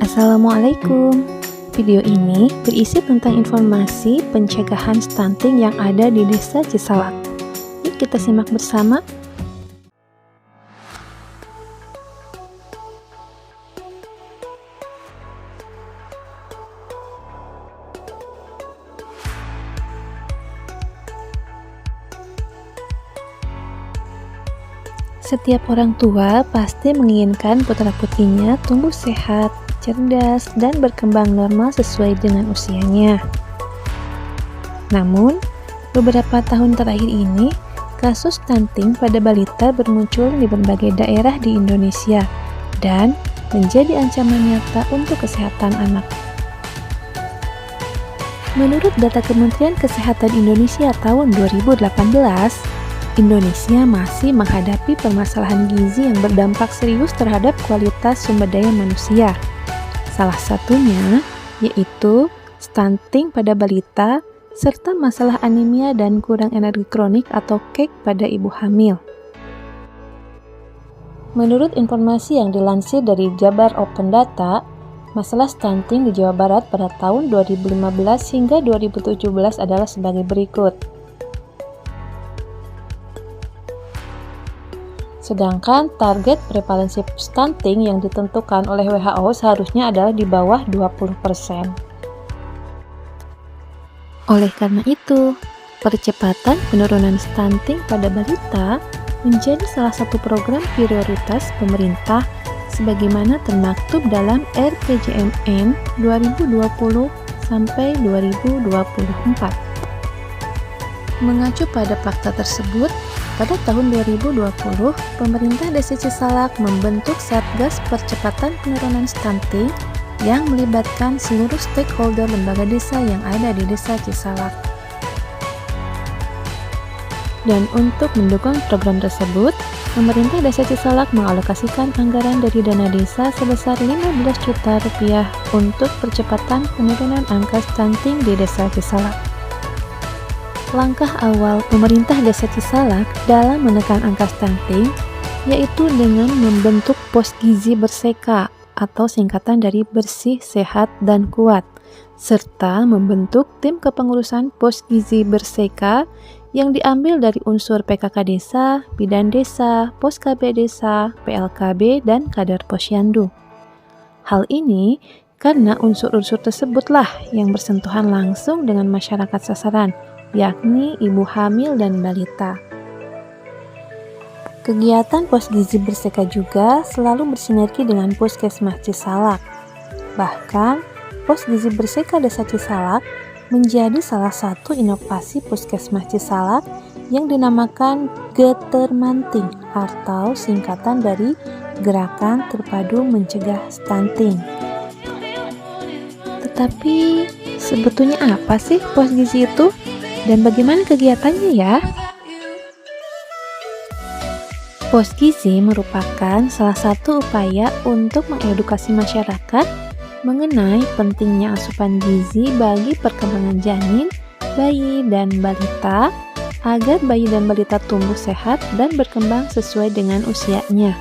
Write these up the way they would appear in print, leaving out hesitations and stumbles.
Assalamualaikum. Video ini berisi tentang informasi pencegahan stunting yang ada di Desa Cisalak. Yuk kita simak bersama. Setiap orang tua pasti menginginkan putra-putrinya tumbuh sehat, cerdas, dan berkembang normal sesuai dengan usianya. Namun, beberapa tahun terakhir ini, kasus stunting pada balita bermunculan di berbagai daerah di Indonesia dan menjadi ancaman nyata untuk kesehatan anak. Menurut data Kementerian Kesehatan Indonesia tahun 2018, Indonesia masih menghadapi permasalahan gizi yang berdampak serius terhadap kualitas sumber daya manusia. Salah satunya yaitu stunting pada balita serta masalah anemia dan kurang energi kronik atau KEK pada ibu hamil. Menurut informasi yang dilansir dari Jabar Open Data, masalah stunting di Jawa Barat pada tahun 2015 hingga 2017 adalah sebagai berikut. Sedangkan target prevalensi stunting yang ditentukan oleh WHO seharusnya adalah di bawah 20%. Oleh karena itu, percepatan penurunan stunting pada balita menjadi salah satu program prioritas pemerintah sebagaimana termaktub dalam RPJMN 2020 sampai 2024. Mengacu pada fakta tersebut, pada tahun 2020, pemerintah Desa Cisalak membentuk Satgas Percepatan Penurunan Stunting yang melibatkan seluruh stakeholder lembaga desa yang ada di Desa Cisalak. Dan untuk mendukung program tersebut, pemerintah Desa Cisalak mengalokasikan anggaran dari dana desa sebesar 15 juta rupiah untuk percepatan penurunan angka stunting di Desa Cisalak. Langkah awal pemerintah Desa Cisalak dalam menekan angka stunting yaitu dengan membentuk Pos Gizi Berseka atau singkatan dari Bersih, Sehat, dan Kuat, serta membentuk tim kepengurusan Pos Gizi Berseka yang diambil dari unsur PKK Desa, Bidan Desa, Pos KB Desa, PLKB, dan Kader Posyandu. Hal ini karena unsur-unsur tersebutlah yang bersentuhan langsung dengan masyarakat sasaran, yakni ibu hamil dan balita. Kegiatan Pos Gizi Berseka juga selalu bersinergi dengan Puskesmas Cisalak. Bahkan, Pos Gizi Berseka Desa Cisalak menjadi salah satu inovasi Puskesmas Cisalak yang dinamakan Getermanting atau singkatan dari Gerakan Terpadu Mencegah Stunting. Tetapi, sebetulnya apa sih Pos Gizi itu? Dan bagaimana kegiatannya ya? Pos Gizi merupakan salah satu upaya untuk mengedukasi masyarakat mengenai pentingnya asupan gizi bagi perkembangan janin, bayi, dan balita agar bayi dan balita tumbuh sehat dan berkembang sesuai dengan usianya.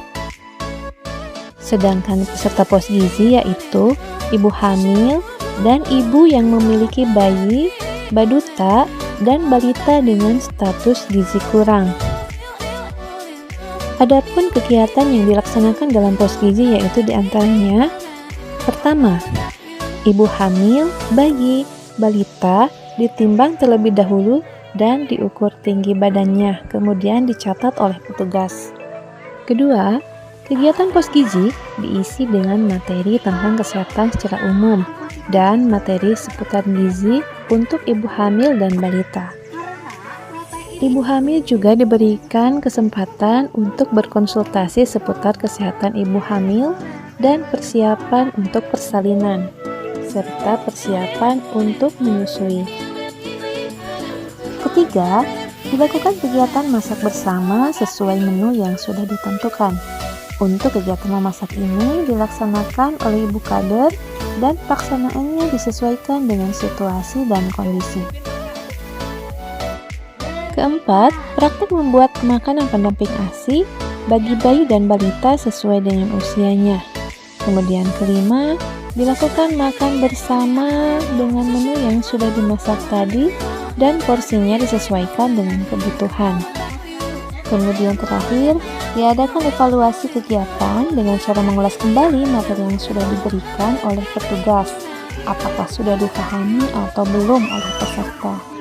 Sedangkan peserta Pos Gizi yaitu ibu hamil dan ibu yang memiliki bayi, baduta, dan balita dengan status gizi kurang. Adapun kegiatan yang dilaksanakan dalam Pos Gizi yaitu diantaranya: pertama, ibu hamil, bayi, balita ditimbang terlebih dahulu dan diukur tinggi badannya, kemudian dicatat oleh petugas. Kedua, kegiatan Pos Gizi diisi dengan materi tentang kesehatan secara umum dan materi seputar gizi untuk ibu hamil dan balita. Ibu hamil juga diberikan kesempatan untuk berkonsultasi seputar kesehatan ibu hamil dan persiapan untuk persalinan, serta persiapan untuk menyusui. Ketiga, dilakukan kegiatan masak bersama sesuai menu yang sudah ditentukan. Untuk kegiatan memasak ini dilaksanakan oleh ibu kader dan pelaksanaannya disesuaikan dengan situasi dan kondisi. Keempat, praktik membuat makanan pendamping ASI bagi bayi dan balita sesuai dengan usianya. Kemudian kelima, Dilakukan makan bersama dengan menu yang sudah dimasak tadi dan porsinya disesuaikan dengan kebutuhan. Kemudian terakhir, diadakan evaluasi kegiatan dengan cara mengulas kembali materi yang sudah diberikan oleh petugas, apakah sudah dipahami atau belum oleh peserta.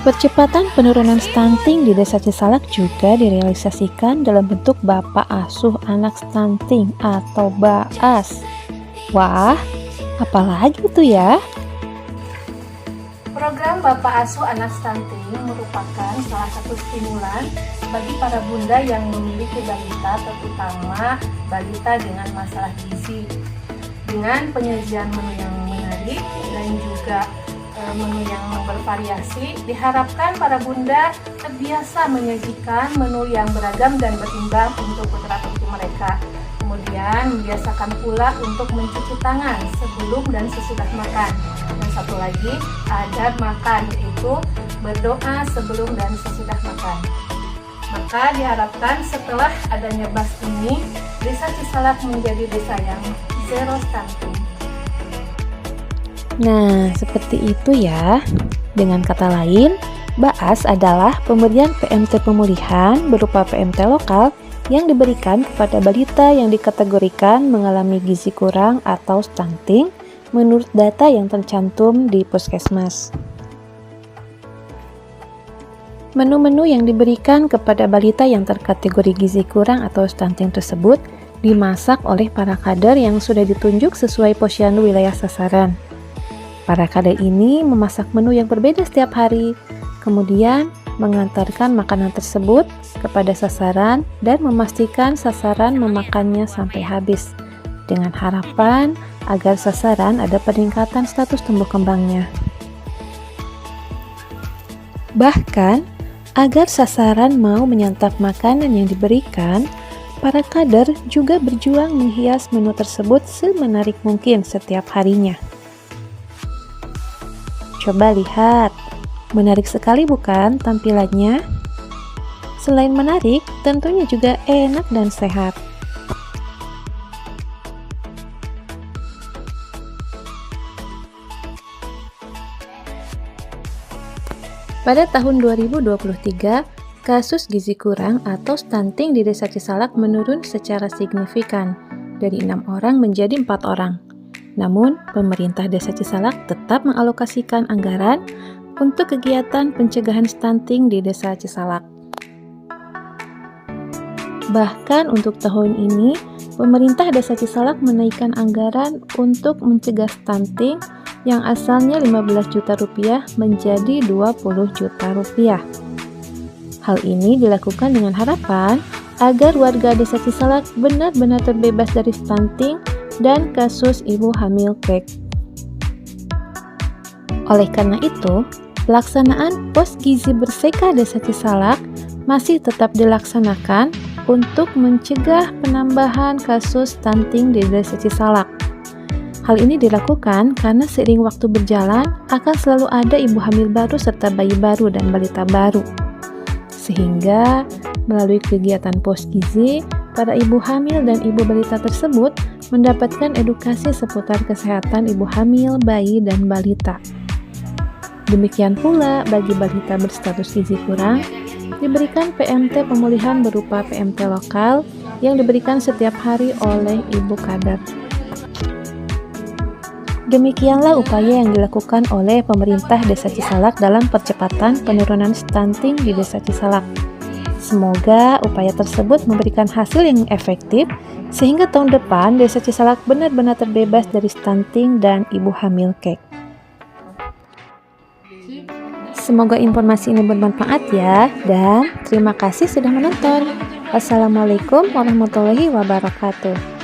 Percepatan penurunan stunting di Desa Cisalak juga direalisasikan dalam bentuk Bapak Asuh Anak Stunting atau BAAS. Wah, apalagi itu ya? Program Bapak Asuh Anak Stunting merupakan salah satu stimulan bagi para bunda yang memiliki balita, terutama balita dengan masalah gizi. Dengan penyajian menu yang menarik dan juga menu yang bervariasi, diharapkan para bunda terbiasa menyajikan menu yang beragam dan berimbang untuk putra-putri mereka. Kemudian membiasakan pula untuk mencuci tangan sebelum dan sesudah makan. Dan satu lagi, adab makan, yaitu berdoa sebelum dan sesudah makan. Maka diharapkan setelah adanya BAAS ini, Desa Cisalak menjadi desa yang zero stunting. Nah, seperti itu ya. Dengan kata lain, BAAS adalah pemberian PMT pemulihan berupa PMT lokal yang diberikan kepada balita yang dikategorikan mengalami gizi kurang atau stunting menurut data yang tercantum di puskesmas. Menu-menu yang diberikan kepada balita yang terkategori gizi kurang atau stunting tersebut dimasak oleh para kader yang sudah ditunjuk sesuai posyandu wilayah sasaran. Para kader ini memasak menu yang berbeda setiap hari, kemudian mengantarkan makanan tersebut kepada sasaran dan memastikan sasaran memakannya sampai habis, dengan harapan agar sasaran ada peningkatan status tumbuh kembangnya. Bahkan, agar sasaran mau menyantap makanan yang diberikan, para kader juga berjuang menghias menu tersebut semenarik mungkin setiap harinya. Coba lihat, menarik sekali bukan tampilannya? Selain menarik, tentunya juga enak dan sehat. Pada tahun 2023, kasus gizi kurang atau stunting di Desa Cisalak menurun secara signifikan, dari 6 orang menjadi 4 orang. Namun, pemerintah Desa Cisalak tetap mengalokasikan anggaran untuk kegiatan pencegahan stunting di Desa Cisalak. Bahkan untuk tahun ini, pemerintah Desa Cisalak menaikkan anggaran untuk mencegah stunting yang asalnya 15 juta rupiah menjadi 20 juta rupiah. Hal ini dilakukan dengan harapan agar warga Desa Cisalak benar-benar terbebas dari stunting dan kasus ibu hamil kek. Oleh karena itu, pelaksanaan pos gizi berseka Desa Cisalak masih tetap dilaksanakan untuk mencegah penambahan kasus stunting di Desa Cisalak. Hal ini dilakukan karena seiring waktu berjalan akan selalu ada ibu hamil baru serta bayi baru dan balita baru. Sehingga melalui kegiatan pos gizi, para ibu hamil dan ibu balita tersebut mendapatkan edukasi seputar kesehatan ibu hamil, bayi, dan balita. Demikian pula bagi balita berstatus gizi kurang, diberikan PMT pemulihan berupa PMT lokal yang diberikan setiap hari oleh ibu kader. Demikianlah upaya yang dilakukan oleh pemerintah Desa Cisalak dalam percepatan penurunan stunting di Desa Cisalak. Semoga upaya tersebut memberikan hasil yang efektif sehingga tahun depan Desa Cisalak benar-benar terbebas dari stunting dan ibu hamil kek. Semoga informasi ini bermanfaat ya, dan terima kasih sudah menonton. Wassalamualaikum warahmatullahi wabarakatuh.